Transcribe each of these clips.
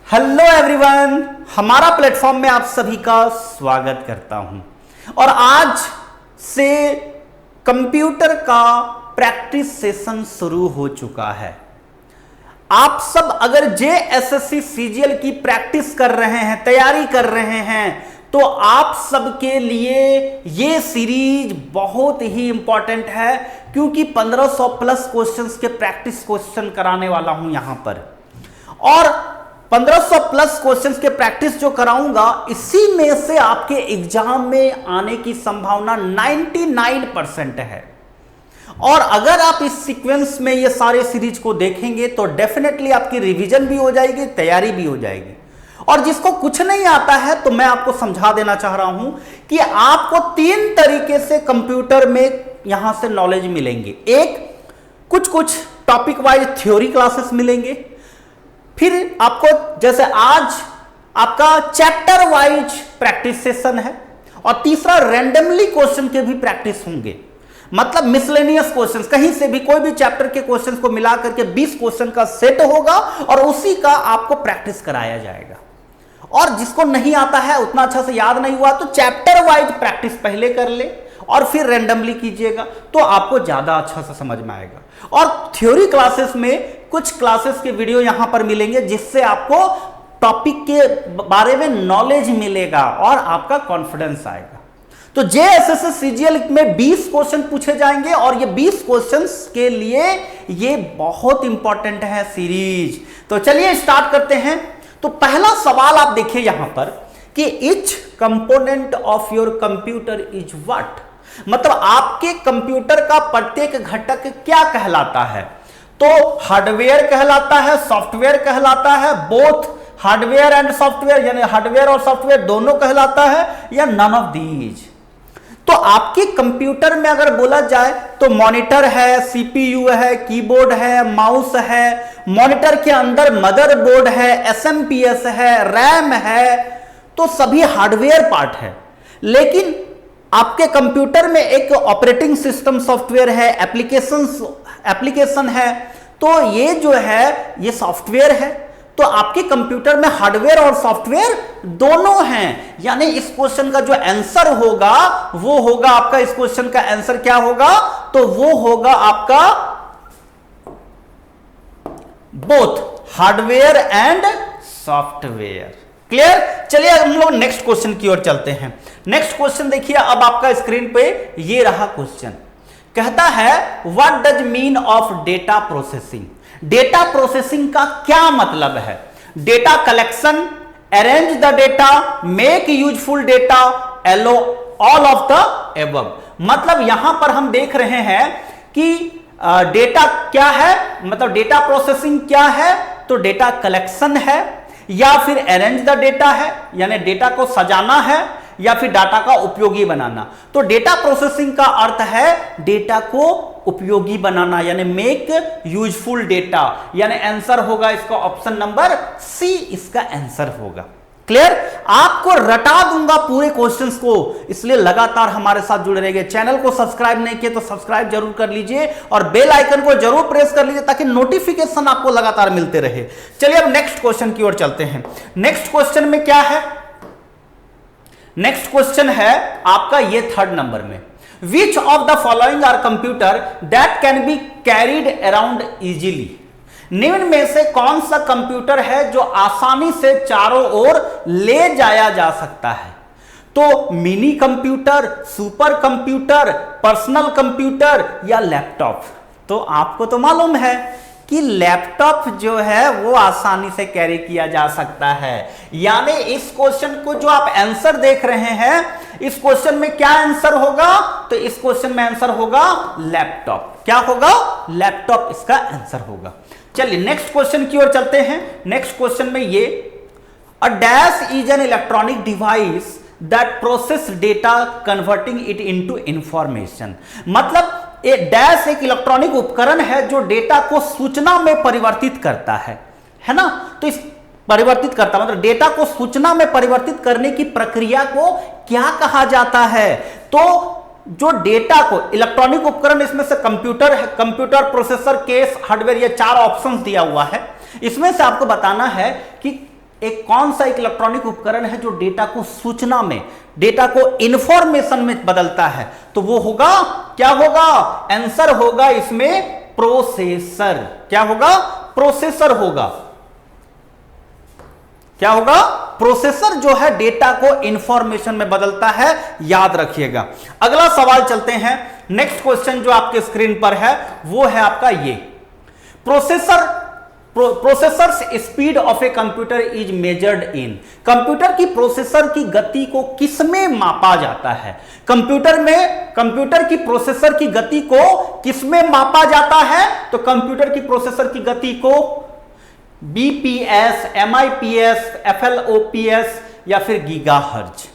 Hello everyone, हमारा platform में आप सभी का स्वागत करता हूं। और आज से कंप्यूटर का प्रैक्टिस सेशन शुरू हो चुका है। आप सब अगर जेएसएससी सीजीएल की प्रैक्टिस कर रहे हैं, तैयारी कर रहे हैं, तो आप सबके लिए ये सीरीज बहुत ही इंपॉर्टेंट है, क्योंकि 1500 प्लस क्वेश्चंस के प्रैक्टिस क्वेश्चन कराने वाला हूं यहां पर। और 1500 प्लस क्वेश्चंस के प्रैक्टिस जो कराऊंगा, इसी में से आपके एग्जाम में आने की संभावना 99% है। और अगर आप इस सीक्वेंस में ये सारे सीरीज को देखेंगे तो डेफिनेटली आपकी रिवीजन भी हो जाएगी, तैयारी भी हो जाएगी। और जिसको कुछ नहीं आता है तो मैं आपको समझा देना चाह रहा हूं कि आपको 3 तरीके से कंप्यूटर में यहां से नॉलेज मिलेंगे। एक, कुछ टॉपिक वाइज थ्योरी क्लासेस मिलेंगे। फिर आपको जैसे आज आपका चैप्टर वाइज प्रैक्टिस सेशन है। और तीसरा, रैंडमली क्वेश्चन के भी प्रैक्टिस होंगे, मतलब मिसलेनियस क्वेश्चंस, कहीं से भी कोई भी चैप्टर के क्वेश्चंस को मिला करके 20 क्वेश्चन का सेट होगा और उसी का आपको प्रैक्टिस कराया जाएगा। और जिसको नहीं आता है, उतना अच्छा से याद नहीं हुआ, तो चैप्टर वाइज प्रैक्टिस पहले कर ले और फिर रैंडमली कीजिएगा, तो आपको ज्यादा अच्छा से समझ में आएगा। और थ्योरी क्लासेस में कुछ क्लासेस के वीडियो यहां पर मिलेंगे, जिससे आपको टॉपिक के बारे में नॉलेज मिलेगा और आपका कॉन्फिडेंस आएगा। तो जेएसएससी सीजीएल में 20 क्वेश्चन पूछे जाएंगे और ये 20 क्वेश्चंस के लिए ये बहुत इंपॉर्टेंट है सीरीज। तो चलिए स्टार्ट करते हैं। तो पहला सवाल आप देखिए यहां पर कि each component of your computer is what, मतलब आपके कंप्यूटर का प्रत्येक घटक क्या कहलाता है। तो हार्डवेयर कहलाता है, सॉफ्टवेयर कहलाता है, बोथ हार्डवेयर एंड सॉफ्टवेयर, यानी हार्डवेयर और सॉफ्टवेयर दोनों कहलाता है, या नन ऑफ दीज। तो आपके कंप्यूटर में अगर बोला जाए तो मॉनिटर है, सीपीयू है, कीबोर्ड है, माउस है, मॉनिटर के अंदर मदरबोर्ड है, एसएमपीएस है, रैम है, तो सभी हार्डवेयर पार्ट है। लेकिन आपके कंप्यूटर में एक ऑपरेटिंग सिस्टम सॉफ्टवेयर है, एप्लीकेशन है, तो ये जो है ये सॉफ्टवेयर है। तो आपके कंप्यूटर में हार्डवेयर और सॉफ्टवेयर दोनों हैं, यानी इस क्वेश्चन का जो आंसर होगा वो होगा आपका, इस क्वेश्चन का आंसर क्या होगा, तो वो होगा आपका both hardware and software. Clear. चलिए हम लोग नेक्स्ट क्वेश्चन की ओर चलते हैं। नेक्स्ट क्वेश्चन देखिए, अब आपका स्क्रीन पे ये रहा क्वेश्चन। कहता है what does mean of data processing. Data processing का क्या मतलब है। Data collection, arrange the data, make useful data, एलो ऑल ऑफ द एबव। मतलब यहां पर हम देख रहे हैं कि डेटा क्या है, मतलब डेटा प्रोसेसिंग क्या है, तो डेटा कलेक्शन है, या फिर अरेंज द डेटा है, यानी डेटा को सजाना है, या फिर डाटा का उपयोगी बनाना। तो डेटा प्रोसेसिंग का अर्थ है डेटा को उपयोगी बनाना, यानी मेक यूजफुल डेटा, यानी आंसर होगा इसका ऑप्शन नंबर सी, इसका आंसर होगा। क्लियर। आपको रटा दूंगा पूरे क्वेश्चंस को, इसलिए लगातार हमारे साथ जुड़े रहिए। चैनल को सब्सक्राइब नहीं किए तो सब्सक्राइब जरूर कर लीजिए और बेल आइकन को जरूर प्रेस कर लीजिए, ताकि नोटिफिकेशन आपको लगातार मिलते रहे। चलिए अब नेक्स्ट क्वेश्चन की ओर चलते हैं। नेक्स्ट क्वेश्चन में क्या है, नेक्स्ट क्वेश्चन है आपका ये 3rd नंबर में, which of the following are computer that can be carried around easily. निम्न में से कौन सा कंप्यूटर है जो आसानी से चारों ओर ले जाया जा सकता है। तो mini computer, super computer, personal computer या लैपटॉप। तो आपको तो मालूम है कि लैपटॉप जो है वो आसानी से कैरी किया जा सकता है। यानी इस क्वेश्चन को जो आप आंसर देख रहे हैं, इस क्वेश्चन में क्या आंसर होगा, तो इस क्वेश्चन में आंसर होगा लैपटॉप। क्या होगा, लैपटॉप इसका आंसर होगा। चलिए नेक्स्ट क्वेश्चन की ओर चलते हैं। नेक्स्ट क्वेश्चन में ये, a dash is an electronic device that process data converting it into information. मतलब डैश एक इलेक्ट्रॉनिक उपकरण है जो डेटा को सूचना में परिवर्तित करता है ना। तो इस परिवर्तित करता मतलब डेटा को सूचना में परिवर्तित करने की प्रक्रिया को क्या कहा जाता है। तो जो डेटा को इलेक्ट्रॉनिक उपकरण, इसमें से कंप्यूटर है, कंप्यूटर, प्रोसेसर, केस, हार्डवेयर, ये 4 ऑप्शंस दिया हुआ है। इसमें से आपको बताना है कि एक कौन सा एक इलेक्ट्रॉनिक उपकरण है जो डेटा को सूचना में, डेटा को इंफॉर्मेशन में बदलता है? तो वो होगा, क्या होगा? आंसर होगा इसमें प्रोसेसर। क्या होगा? प्रोसेसर होगा। क्या होगा? प्रोसेसर जो है डेटा को इंफॉर्मेशन में बदलता है, याद रखिएगा। अगला सवाल चलते हैं। नेक्स्ट क्वेश्चन जो आपके स्क्रीन पर है वो है आपका ये, processors speed of A computer is measured in. Computer की प्रोसेसर की गति को किसमें मापा जाता है? कंप्यूटर की प्रोसेसर की गति को किसमें मापा जाता है? तो कंप्यूटर की प्रोसेसर की गति को बीपीएस, एमआईपीएस, एफएलओपीएस या फिर गीगाहर्ट्ज।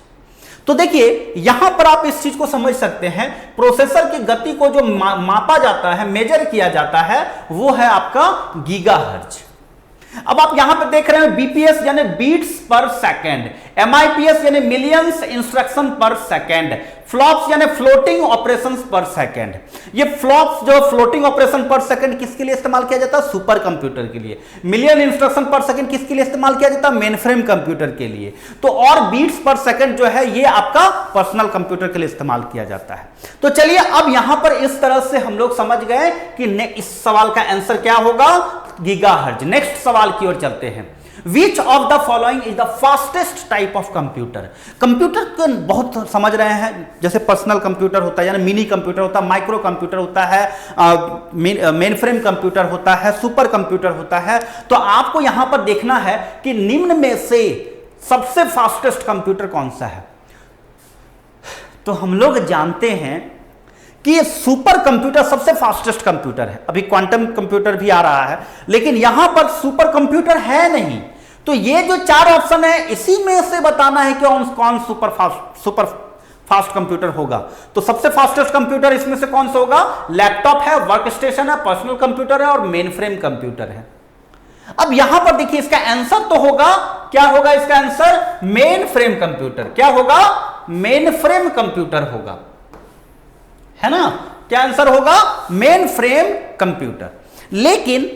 तो देखिए यहां पर आप इस चीज को समझ सकते हैं, प्रोसेसर की गति को जो मापा जाता है, मेजर किया जाता है, वो है आपका गीगाहर्ट्ज। अब आप यहां पे देख रहे हैं बीपीएस यानी बीट्स पर सेकंड, एमआईपीएस यानी मिलियंस इंस्ट्रक्शन पर सेकंड, फ्लॉप्स यानी फ्लोटिंग ऑपरेशंस पर सेकंड। ये फ्लॉप्स जो फ्लोटिंग ऑपरेशन पर सेकंड किसके लिए इस्तेमाल किया जाता है? सुपर कंप्यूटर के लिए। मिलियन इंस्ट्रक्शन पर सेकंड किसके लिए इस्तेमाल किया जाता है? मेनफ्रेम कंप्यूटर के लिए। तो और बीट्स पर सेकंड जो है ये आपका पर्सनल कंप्यूटर के लिए इस्तेमाल किया जाता है। तो चलिए अब यहां पर इस तरह से हम लोग समझ गए कि इस सवाल का आंसर क्या होगा? गीगाहर्ट्ज। नेक्स्ट सवाल की ओर चलते हैं। Which of the following is the fastest type of computer? Computer को बहुत समझ रहे हैं, जैसे पर्सनल कंप्यूटर होता है यानी मिनी कंप्यूटर होता है, माइक्रो कंप्यूटर होता है, मेन फ्रेम कंप्यूटर होता है, सुपर कंप्यूटर होता है। तो आपको यहां पर देखना है कि निम्न में से सबसे फास्टेस्ट कंप्यूटर कौन सा है। तो हम लोग जानते हैं कि ये सुपर कंप्यूटर सबसे फास्टेस्ट कंप्यूटर है। अभी क्वांटम कंप्यूटर भी आ रहा है, लेकिन यहां पर सुपर कंप्यूटर है नहीं। तो ये जो चार ऑप्शन है इसी में से बताना है कि कौन सुपर फास्ट कंप्यूटर होगा। तो सबसे फास्टेस्ट कंप्यूटर इसमें से कौन सा होगा? लैपटॉप है, वर्क स्टेशन है, पर्सनल कंप्यूटर है और मेन फ्रेम कंप्यूटर है। अब यहां पर देखिए इसका आंसर तो होगा, क्या होगा इसका आंसर? Main frame computer. क्या होगा? मेन फ्रेम कंप्यूटर होगा, है ना? क्या आंसर होगा? Main frame computer. लेकिन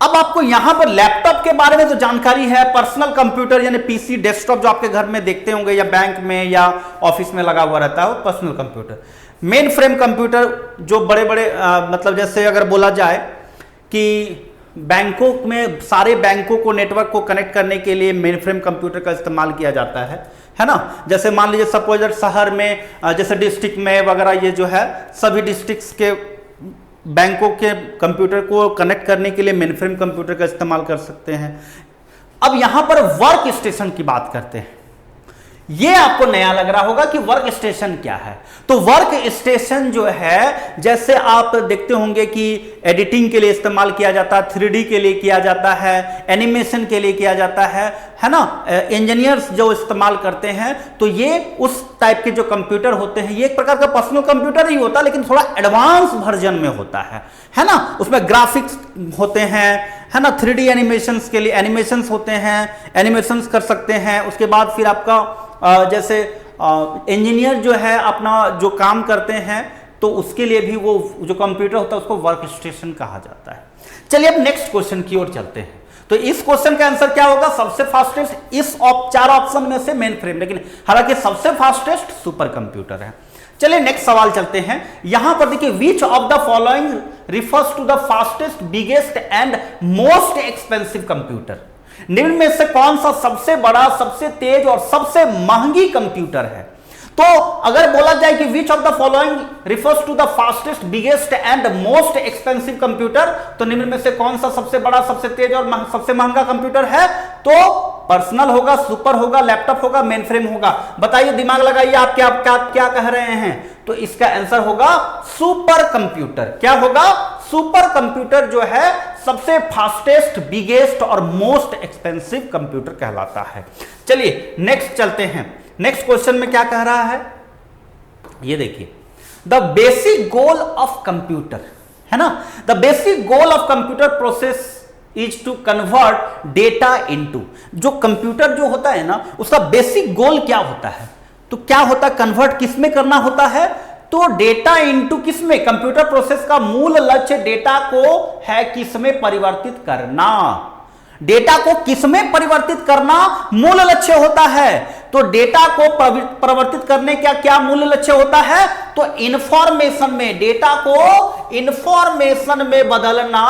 अब आपको यहां पर लैपटॉप के बारे में तो जानकारी है, पर्सनल कंप्यूटर यानी पीसी, डेस्कटॉप जो आपके घर में देखते होंगे या बैंक में या ऑफिस में लगा हुआ रहता है, वो personal computer. Main frame computer जो बड़े बड़े मतलब जैसे अगर बोला जाए कि बैंकों में सारे बैंकों को नेटवर्क को कनेक्ट करने के लिए मेन फ्रेम कंप्यूटर का इस्तेमाल किया जाता है ना? जैसे मान लीजिए सपोज शहर में जैसे डिस्ट्रिक्ट में वगैरह ये जो है सभी डिस्ट्रिक्ट्स के बैंकों के कंप्यूटर को कनेक्ट करने के लिए मेन फ्रेम कंप्यूटर का इस्तेमाल कर सकते हैं। अब यहां पर वर्क स्टेशन की बात करते हैं। ये आपको नया लग रहा होगा कि वर्क स्टेशन क्या है। तो वर्क स्टेशन जो है, जैसे आप देखते होंगे कि एडिटिंग के लिए इस्तेमाल किया जाता है, 3D के लिए किया जाता है, एनिमेशन के लिए किया जाता है ना? इंजीनियर्स जो इस्तेमाल करते हैं, तो ये उस टाइप के जो कंप्यूटर होते हैं, ये एक प्रकार का पर्सनल कंप्यूटर ही होता है, लेकिन थोड़ा एडवांस वर्जन में होता है ना? उसमें ग्राफिक्स होते हैं, है ना? 3D एनिमेशंस के लिए एनिमेशंस होते हैं, एनिमेशंस कर सकते हैं। उसके बाद फिर आपका जैसे इंजीनियर जो है अपना जो काम करते हैं, तो उसके लिए भी वो जो कंप्यूटर होता है उसको वर्क स्टेशन कहा जाता है। चलिए अब नेक्स्ट क्वेश्चन की ओर चलते हैं। तो इस क्वेश्चन का आंसर क्या होगा? सबसे फास्टेस्ट इस चार ऑप्शन में से मेन फ्रेम, लेकिन हालांकि सबसे फास्टेस्ट सुपर कंप्यूटर है। चलिए नेक्स्ट सवाल चलते हैं। यहां पर देखिए, which of the following refers to the fastest, biggest and most expensive computer. निम्न में से कौन सा सबसे बड़ा, सबसे तेज और सबसे महंगी कंप्यूटर है? तो अगर बोला जाए कि which of the following refers to the fastest, biggest and most expensive computer, तो निम्न में से कौन सा सबसे बड़ा, सबसे तेज और सबसे महंगा कंप्यूटर है? तो पर्सनल होगा, सुपर होगा, लैपटॉप होगा, मेन फ्रेम होगा। बताइए, दिमाग लगाइए, आप क्या कह रहे हैं? तो इसका आंसर होगा सुपर कंप्यूटर। क्या होगा? सुपर कंप्यूटर जो है सबसे फास्टेस्ट, बिगेस्ट और मोस्ट एक्सपेंसिव कंप्यूटर कहलाता है। चलिए नेक्स्ट चलते हैं। नेक्स्ट क्वेश्चन में क्या कह रहा है, ये देखिए, the basic goal of computer, है ना? The basic goal of computer process is to convert data into. जो कंप्यूटर जो होता है ना, उसका बेसिक गोल क्या होता है? तो क्या होता है? कन्वर्ट किस में करना होता है? तो डेटा इनटू किस में? कंप्यूटर प्रोसेस का मूल लक्ष्य डेटा को है किस में परिवर्तित करना? डेटा को किसमें परिवर्तित करना मूल लक्ष्य होता है? तो डेटा को परिवर्तित करने का क्या मूल लक्ष्य होता है? तो इंफॉर्मेशन में, डेटा को इंफॉर्मेशन में बदलना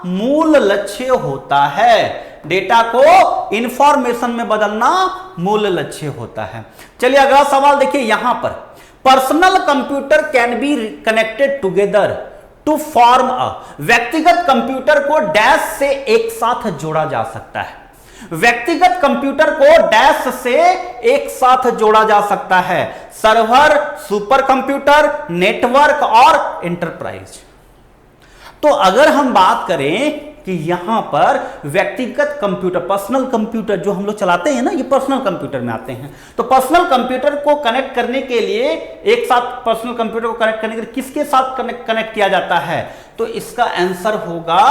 मूल लक्ष्य होता है। डेटा को इंफॉर्मेशन में बदलना मूल लक्ष्य होता है। चलिए अगला सवाल देखिए यहां पर, personal computer can be connected together to form a, व्यक्तिगत कंप्यूटर को डैश से एक साथ जोड़ा जा सकता है। व्यक्तिगत कंप्यूटर को डैश से एक साथ जोड़ा जा सकता है। सर्वर, सुपर कंप्यूटर, नेटवर्क और एंटरप्राइज। तो अगर हम बात करें कि यहां पर व्यक्तिगत कंप्यूटर, पर्सनल कंप्यूटर जो हम लोग चलाते हैं ना, ये पर्सनल कंप्यूटर में आते हैं। तो पर्सनल कंप्यूटर को कनेक्ट करने के लिए, एक साथ पर्सनल कंप्यूटर को कनेक्ट करने के लिए किसके साथ कनेक्ट किया जाता है? तो इसका आंसर होगा,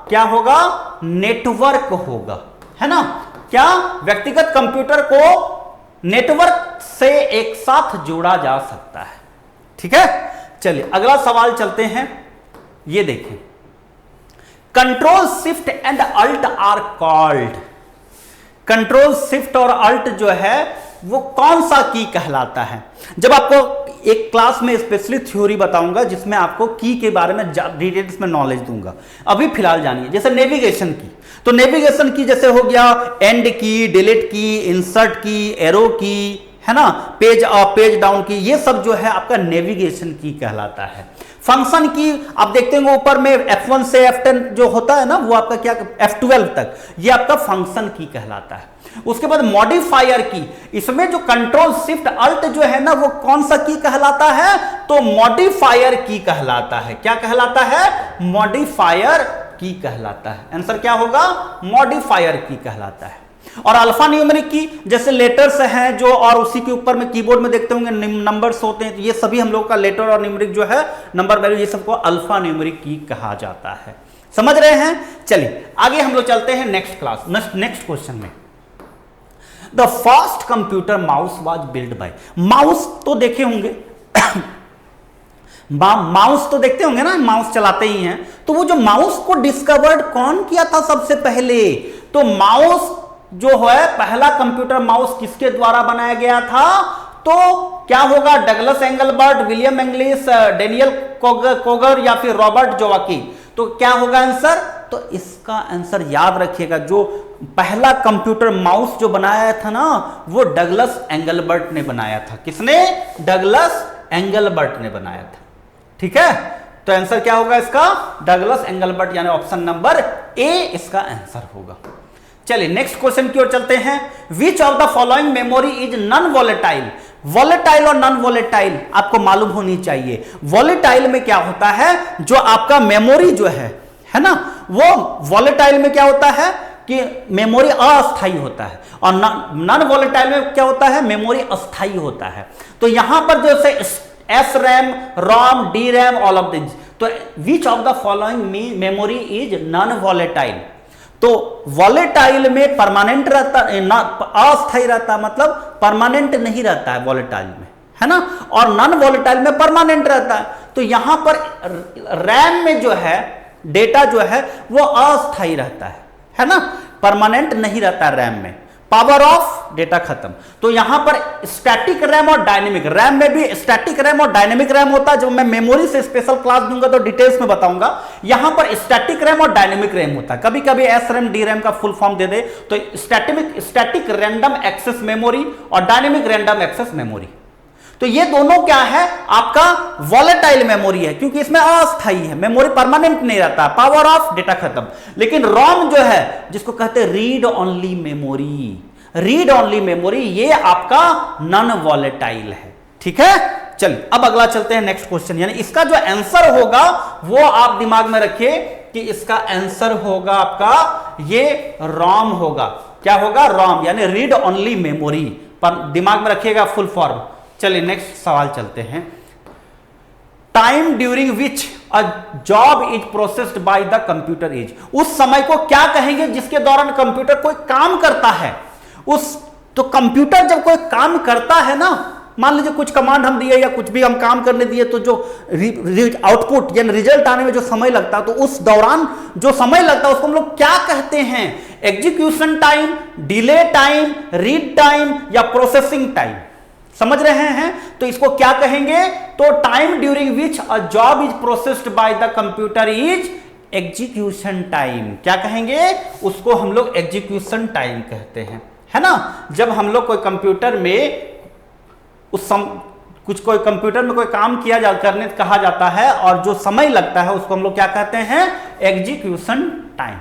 क्या होगा? नेटवर्क होगा, है ना? क्या व्यक्तिगत कंप्यूटर को नेटवर्क से एक साथ जोड़ा जा सकता है। ठीक है, चलिए अगला सवाल चलते हैं। ये देखें, control shift and alt are called. Control shift और अल्ट जो है वो कौन सा की कहलाता है? जब आपको एक क्लास में स्पेशली थ्योरी बताऊंगा जिसमें आपको की के बारे में डिटेल्स में नॉलेज दूंगा। अभी फिलहाल जानिए, जैसे नेविगेशन की, तो नेविगेशन की जैसे हो गया एंड की, डिलीट की, इंसर्ट की, एरो की, है ना, पेज अप, पेज डाउन की, ये सब जो है आपका नेविगेशन की कहलाता है। फंक्शन की आप देखते हैं ऊपर में F1 से F10 जो होता है ना, वो आपका क्या, F12 तक, ये आपका फंक्शन की कहलाता है। उसके बाद मॉडिफायर की, इसमें जो कंट्रोल शिफ्ट अल्ट जो है ना, वो कौन सा की कहलाता है? तो मॉडिफायर की कहलाता है। क्या कहलाता है? मॉडिफायर की कहलाता है। आंसर क्या होगा? मॉडिफायर की कहलाता है। और अल्फा न्यूमेरिक की, जैसे लेटर्स हैं जो, और उसी के ऊपर में कीबोर्ड में देखते होंगे नंबर्स होते हैं, तो ये सभी हम लोग का लेटर और न्यूमेरिक जो है, नंबर वैल्यू, ये सबको अल्फा न्यूमेरिक की कहा जाता है। समझ रहे हैं? चलिए आगे हम लोग चलते हैं नेक्स्ट क्लास, नेक्स्ट क्वेश्चन में। The first computer mouse was build by, mouse तो देखे होंगे माउस तो देखते होंगे ना, माउस चलाते ही हैं। तो वो जो माउस को डिस्कवर्ड कौन किया था सबसे पहले? तो माउस जो है, पहला कंप्यूटर माउस किसके द्वारा बनाया गया था? तो क्या होगा? Douglas Engelbart, William English, Daniel Koger या फिर रॉबर्ट जोवाकी। तो क्या होगा आंसर? तो इसका आंसर याद रखिएगा, जो पहला कंप्यूटर माउस जो बनाया था ना, वो डगलस एंगलबर्ट ने बनाया था। किसने? डगलस एंगलबर्ट ने बनाया था। ठीक है, तो आंसर क्या होगा इसका? डगलस एंगलबर्ट, यानी ऑप्शन नंबर ए इसका आंसर होगा। चलिए नेक्स्ट क्वेश्चन की ओर चलते हैं। विच of the following memory is non volatile? Volatile और नॉन वॉलेटाइल आपको मालूम होनी चाहिए। वॉलेटाइल में क्या होता है? जो आपका मेमोरी जो है ना, वो वॉलेटाइल में क्या होता है कि मेमोरी अस्थायी होता है, और नॉन वॉलेटाइल में क्या होता है? मेमोरी अस्थायी होता है। तो यहां पर जैसे S RAM, ROM, D RAM, all of this, तो which of the following memory is non volatile? तो वॉलेटाइल में परमानेंट रहता, अस्थायी रहता, मतलब परमानेंट नहीं रहता है वॉलेटाइल में, है ना, और नॉन वॉलेटाइल में परमानेंट रहता है। तो यहां पर रैम में जो है डेटा जो है वो अस्थायी रहता है ना, परमानेंट नहीं रहता है रैम में। पावर ऑफ डेटा खत्म। तो यहां पर स्टैटिक रैम और डायनेमिक रैम में भी स्टैटिक रैम और डायनेमिक रैम होता है। जब मैं मेमोरी से स्पेशल क्लास दूंगा तो डिटेल्स में बताऊंगा। यहां पर स्टैटिक रैम और डायनेमिक रैम होता है। कभी कभी एस रैम डी रैम का फुल फॉर्म दे दे तो स्टैटिक रैंडम एक्सेस मेमोरी और डायनेमिक रैंडम एक्सेस मेमोरी। तो ये दोनों क्या है? आपका वॉलेटाइल मेमोरी है, क्योंकि इसमें अस्थायी है, मेमोरी परमानेंट नहीं रहता, पावर ऑफ डेटा खत्म। लेकिन रोम जो है, जिसको कहते हैं read only memory, read only memory, ये आपका नॉन वॉलेटाइल है। ठीक है, चलिए अब अगला चलते हैं नेक्स्ट क्वेश्चन। यानी इसका जो आंसर होगा वो आप दिमाग में रखिए कि इसका आंसर होगा आपका ये रोम होगा। क्या होगा? रोम, यानी रीड ओनली मेमोरी। पर दिमाग में रखिएगा फुल फॉर्म। चलिए नेक्स्ट सवाल चलते हैं। Time during which a job is processed by the computer is, उस समय को क्या कहेंगे जिसके दौरान कंप्यूटर कोई काम करता है? तो कंप्यूटर जब कोई काम करता है ना, मान लीजिए कुछ कमांड हम दिए या कुछ भी हम काम करने दिए, तो जो आउटपुट यानी रिजल्ट आने में जो समय लगता है, तो उस दौरान जो समय लगता है उसको हम लोग क्या कहते हैं? Execution time, delay time, read time या प्रोसेसिंग टाइम। समझ रहे हैं? तो इसको क्या कहेंगे? तो time during which a job is processed by the computer is execution time. क्या कहेंगे? उसको हम लोग एग्जीक्यूशन टाइम कहते हैं, है ना। जब हम लोग कोई कंप्यूटर में कोई कंप्यूटर में कोई काम करने कहा जाता है और जो समय लगता है उसको हम लोग क्या कहते हैं? Execution time.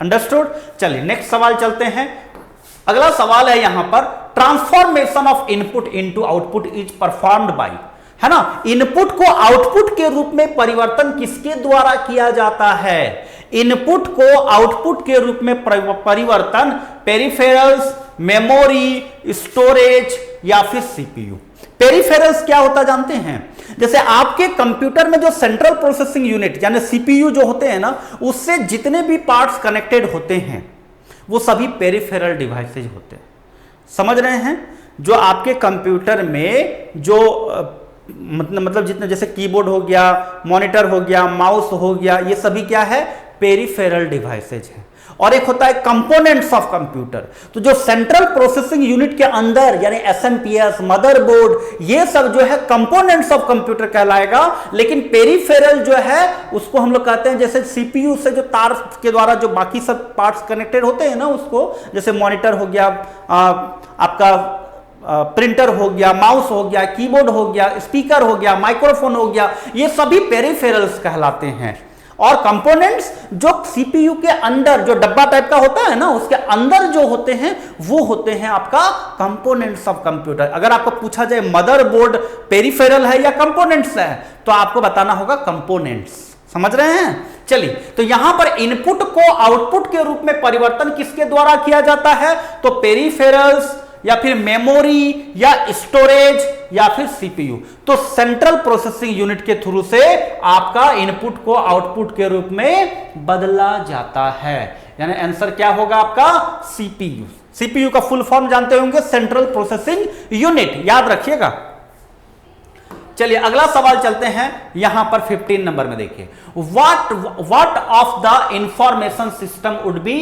अंडरस्टूड? चलिए नेक्स्ट सवाल चलते हैं। अगला सवाल है यहां पर, transformation of input into output is performed by, है ना। इनपुट को आउटपुट के रूप में परिवर्तन किसके द्वारा किया जाता है? इनपुट को आउटपुट के रूप में परिवर्तन पेरिफेरल्स, मेमोरी, स्टोरेज या फिर सीपीयू। पेरिफेरल्स क्या होता जानते हैं? जैसे आपके कंप्यूटर में जो सेंट्रल प्रोसेसिंग यूनिट यानी सीपीयू जो होते हैं ना, उससे जितने भी पार्ट्स कनेक्टेड होते हैं वो सभी पेरिफेरल डिवाइसेज होते हैं। समझ रहे हैं? जो आपके कंप्यूटर में जो मतलब जितने, जैसे कीबोर्ड हो गया, मॉनिटर हो गया, माउस हो गया, ये सभी क्या है? पेरिफेरल डिवाइसेज है। और एक होता है कंपोनेंट्स ऑफ कंप्यूटर। तो जो सेंट्रल प्रोसेसिंग यूनिट के अंदर यानी एसएमपीएस, मदरबोर्ड, ये सब जो है कंपोनेंट्स ऑफ कंप्यूटर कहलाएगा। लेकिन पेरिफेरल जो है उसको हम लोग कहते हैं, जैसे सीपीयू से जो तार के द्वारा जो बाकी सब पार्ट्स कनेक्टेड होते हैं ना, उसको, जैसे मॉनिटर हो गया, आपका प्रिंटर हो गया, माउस हो गया, कीबोर्ड हो गया, स्पीकर हो गया, माइक्रोफोन हो गया, ये सभी पेरिफेरल्स कहलाते हैं। और कंपोनेंट्स जो सीपीयू के अंदर जो डब्बा टाइप का होता है ना, उसके अंदर जो होते हैं वो होते हैं आपका कंपोनेंट्स ऑफ कंप्यूटर। अगर आपको पूछा जाए मदरबोर्ड पेरिफेरल है या कंपोनेंट्स है, तो आपको बताना होगा कंपोनेंट्स। समझ रहे हैं? चलिए, तो यहां पर इनपुट को आउटपुट के रूप में परिवर्तन किसके द्वारा किया जाता है? तो पेरिफेरल्स या फिर मेमोरी या स्टोरेज या फिर सीपीयू। तो सेंट्रल प्रोसेसिंग यूनिट के थ्रू से आपका इनपुट को आउटपुट के रूप में बदला जाता है। यानी आंसर क्या होगा आपका? सीपीयू। सीपीयू का फुल फॉर्म जानते होंगे, सेंट्रल प्रोसेसिंग यूनिट, याद रखिएगा। चलिए अगला सवाल चलते हैं। यहां पर 15 नंबर में देखिए, what of the information system would be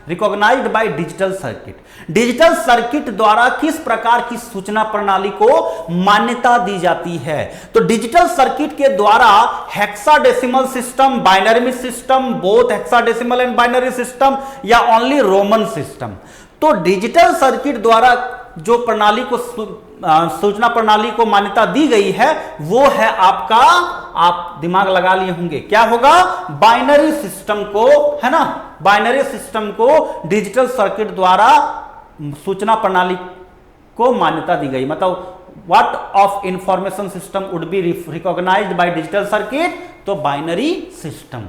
recognized by digital circuit. Digital circuit द्वारा किस प्रकार की सूचना प्रणाली को मान्यता दी जाती है? तो डिजिटल सर्किट के द्वारा hexadecimal system, binary system, both hexadecimal and binary system या ओनली रोमन सिस्टम। तो डिजिटल सर्किट द्वारा जो प्रणाली को सूचना प्रणाली को मान्यता दी गई है वो है आपका, आप दिमाग लगा लिए होंगे, क्या होगा? बाइनरी सिस्टम को, है ना। बाइनरी सिस्टम को डिजिटल सर्किट द्वारा सूचना प्रणाली को मान्यता दी गई। मतलब what of information system would be recognized by digital circuit? तो बाइनरी सिस्टम।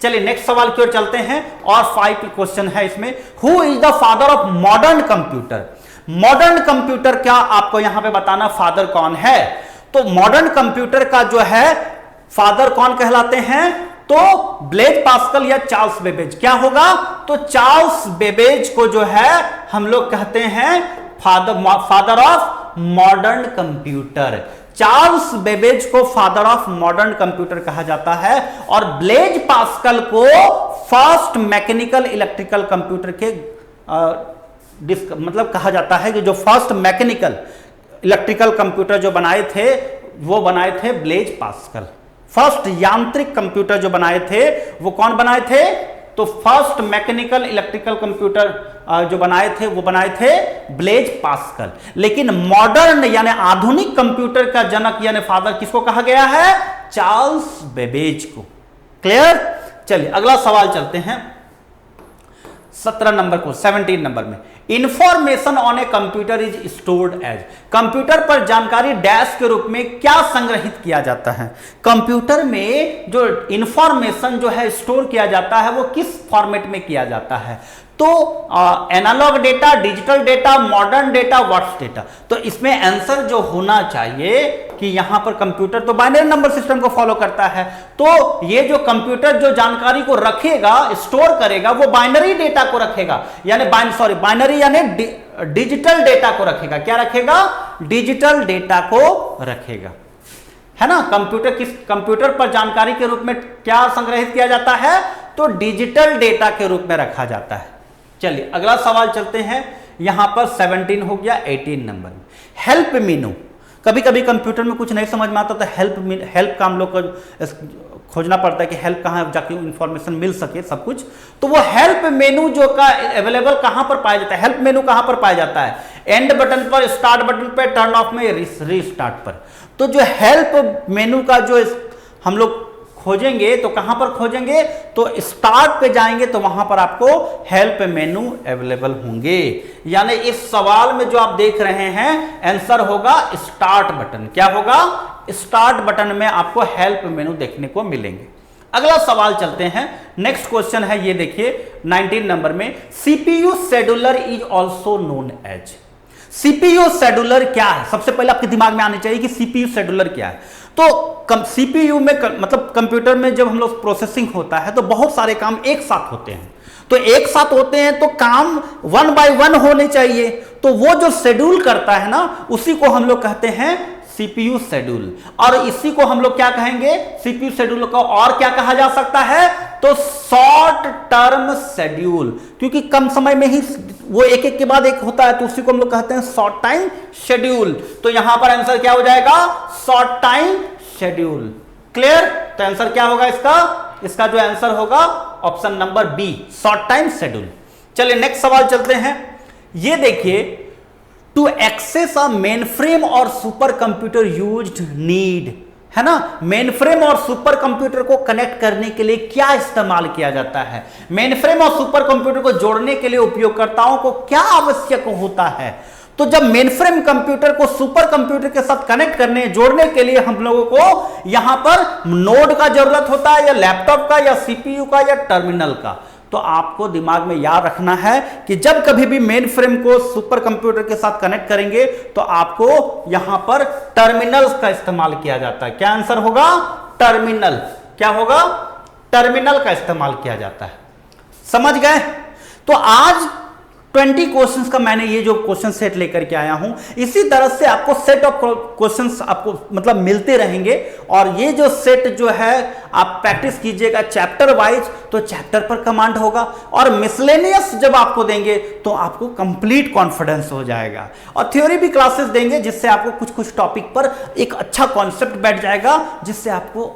चलिए नेक्स्ट सवाल की ओर चलते हैं और 5 क्वेश्चन है इसमें। Who is the father of modern computer? Modern computer क्या आपको यहां पे बताना, फादर कौन है? तो मॉडर्न कंप्यूटर का जो है फादर कौन कहलाते हैं? तो ब्लेज पास्कल या चार्ल्स बेबेज। क्या होगा? तो चार्ल्स बेबेज को जो है हम लोग कहते हैं father of modern computer. Charles Babbage को फादर ऑफ मॉडर्न कंप्यूटर कहा जाता है और ब्लेज पास्कल को फर्स्ट मैकेनिकल इलेक्ट्रिकल कंप्यूटर के मतलब कहा जाता है कि जो फर्स्ट मैकेनिकल इलेक्ट्रिकल कंप्यूटर जो बनाए थे वो बनाए थे ब्लेज पास्कल। फर्स्ट यांत्रिक कंप्यूटर जो बनाए थे वो कौन बनाए थे? तो फर्स्ट मैकेनिकल इलेक्ट्रिकल कंप्यूटर जो बनाए थे वो बनाए थे ब्लेज पास्कल। लेकिन मॉडर्न यानी आधुनिक कंप्यूटर का जनक यानी फादर किसको कहा गया है? चार्ल्स बेबेज को। क्लियर? चलिए अगला सवाल चलते हैं 17 नंबर को, 17 नंबर में। Information on a computer is stored as. Computer पर जानकारी डैश के रूप में क्या संग्रहित किया जाता है? कंप्यूटर में जो इंफॉर्मेशन जो है स्टोर किया जाता है वो किस फॉर्मेट में किया जाता है? तो analog data, digital data, modern data, words data. तो इसमें आंसर जो होना चाहिए कि यहां पर कंप्यूटर तो बाइनरी नंबर सिस्टम को फॉलो करता है, तो ये जो कंप्यूटर जो जानकारी को रखेगा, स्टोर करेगा, वो बाइनरी डेटा को रखेगा। यानी बाइनरी यानी डिजिटल डेटा को रखेगा। क्या रखेगा? डिजिटल डेटा को रखेगा, है ना। कंप्यूटर पर जानकारी के रूप में क्या संग्रहित किया जाता है? तो डिजिटल डेटा के रूप में रखा जाता है। चलिए अगला सवाल चलते हैं। यहां पर 17 हो गया, 18 नंबर में हेल्प मेनू। कभी कभी कंप्यूटर में कुछ नहीं समझ में आता तो हेल्प का हम लोग को खोजना पड़ता है कि हेल्प कहाँ जाके इंफॉर्मेशन मिल सके सब कुछ। तो वो हेल्प मेनू जो का अवेलेबल कहां पर पाया जाता है? हेल्प मेनू कहां पर पाया जाता है? एंड बटन पर, स्टार्ट बटन पर, टर्न ऑफ में, रीस्टार्ट पर। तो जो हेल्प मेनू का जो हम लोग खोजेंगे तो कहां पर खोजेंगे? तो स्टार्ट पे जाएंगे तो वहां पर आपको हेल्प मेनू अवेलेबल होंगे। यानी इस सवाल में जो आप देख रहे हैं आंसर होगा स्टार्ट बटन। क्या होगा? स्टार्ट बटन में आपको हेल्प मेनू देखने को मिलेंगे। अगला सवाल चलते हैं। नेक्स्ट क्वेश्चन है, ये देखिए 19 नंबर में, CPU scheduler is also known as. CPU scheduler क्या है? सबसे पहले आपके दिमाग में आनी चाहिए कि सीपीयू शेड्यूलर क्या है। तो सीपीयू में मतलब कंप्यूटर में जब हम लोग प्रोसेसिंग होता है तो बहुत सारे काम एक साथ होते हैं। तो एक साथ होते हैं तो काम 1 by 1 होने चाहिए। तो वो जो शेड्यूल करता है ना, उसी को हम लोग कहते हैं सीपीयू शेड्यूल। और इसी को हम लोग क्या कहेंगे? सीपीयू शेड्यूल को और क्या कहा जा सकता है? तो शॉर्ट टर्म शेड्यूल, क्योंकि कम समय में ही वो एक के बाद एक होता है तो उसी को हम लोग कहते हैं शॉर्ट टाइम शेड्यूल। तो यहां पर आंसर क्या हो जाएगा? Short time schedule. क्लियर? तो आंसर क्या होगा इसका जो आंसर होगा option number B, short time schedule. चलिए नेक्स्ट सवाल चलते हैं। ये देखिए, to access a main frame और सुपर कंप्यूटर यूज्ड नीड, है ना। मेन फ्रेम और सुपर कंप्यूटर को कनेक्ट करने के लिए क्या इस्तेमाल किया जाता है? मेन फ्रेम और सुपर कंप्यूटर को जोड़ने के लिए उपयोगकर्ताओं को क्या आवश्यक होता है? तो जब मेन फ्रेम कंप्यूटर को सुपर कंप्यूटर के साथ कनेक्ट करने जोड़ने के लिए हम लोगों को यहां पर नोड का जरूरत होता है, या लैपटॉप का, या सीपीयू का, या टर्मिनल का। तो आपको दिमाग में याद रखना है कि जब कभी भी मेन फ्रेम को सुपर कंप्यूटर के साथ कनेक्ट करेंगे तो आपको यहां पर टर्मिनल का इस्तेमाल किया जाता है। क्या आंसर होगा? टर्मिनल। क्या होगा? टर्मिनल का इस्तेमाल किया जाता है। समझ गए? तो आज 20 क्वेश्चंस का मैंने ये जो क्वेश्चन सेट लेकर के आया हूं, इसी तरह से आपको सेट ऑफ क्वेश्चंस आपको मतलब मिलते रहेंगे। और ये जो सेट जो है आप प्रैक्टिस कीजिएगा चैप्टर वाइज, तो चैप्टर पर कमांड होगा। और मिसलेनियस जब आपको देंगे तो आपको कंप्लीट कॉन्फिडेंस हो जाएगा। और थ्योरी भी क्लासेस देंगे जिससे आपको कुछ टॉपिक पर एक अच्छा कॉन्सेप्ट बैठ जाएगा, जिससे आपको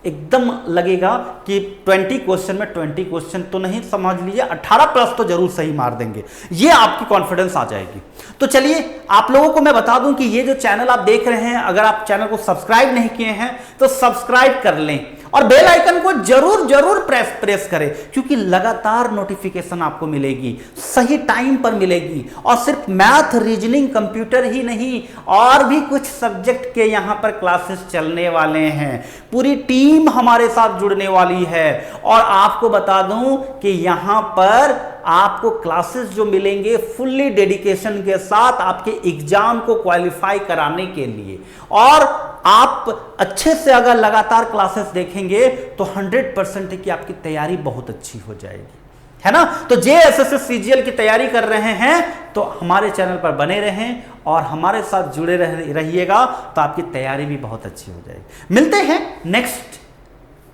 एकदम लगेगा कि 20 क्वेश्चन में 20 क्वेश्चन तो नहीं, समझ लीजिए 18 प्लस तो जरूर सही मार देंगे। ये आपकी कॉन्फिडेंस आ जाएगी। तो चलिए आप लोगों को मैं बता दूं कि ये जो चैनल आप देख रहे हैं, अगर आप चैनल को सब्सक्राइब नहीं किए हैं तो सब्सक्राइब कर लें और बेल आइकन को जरूर प्रेस करें, क्योंकि लगातार नोटिफिकेशन आपको मिलेगी, सही टाइम पर मिलेगी। और सिर्फ मैथ, रीजनिंग, कंप्यूटर ही नहीं, और भी कुछ सब्जेक्ट के यहां पर क्लासेस चलने वाले हैं। पूरी टीम हमारे साथ जुड़ने वाली है। और आपको बता दूं कि यहां पर आपको क्लासेस जो मिलेंगे फुल्ली डेडिकेशन के साथ आपके एग्जाम को क्वालिफाई कराने के लिए। और आप अच्छे से अगर लगातार क्लासेस देखेंगे तो 100% है कि आपकी तैयारी बहुत अच्छी हो जाएगी, है ना। तो JSS CGL की तैयारी कर रहे हैं तो हमारे चैनल पर बने रहें और हमारे साथ जुड़े रहिएगा, तो आपकी तैयारी भी बहुत अच्छी हो जाएगी। मिलते हैं नेक्स्ट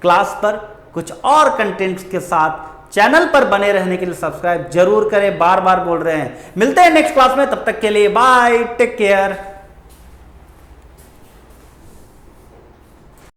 क्लास पर कुछ और कंटेंट्स के साथ। चैनल पर बने रहने के लिए सब्सक्राइब जरूर करें, बार बार बोल रहे हैं। मिलते हैं नेक्स्ट क्लास में, तब तक के लिए बाय, टेक केयर।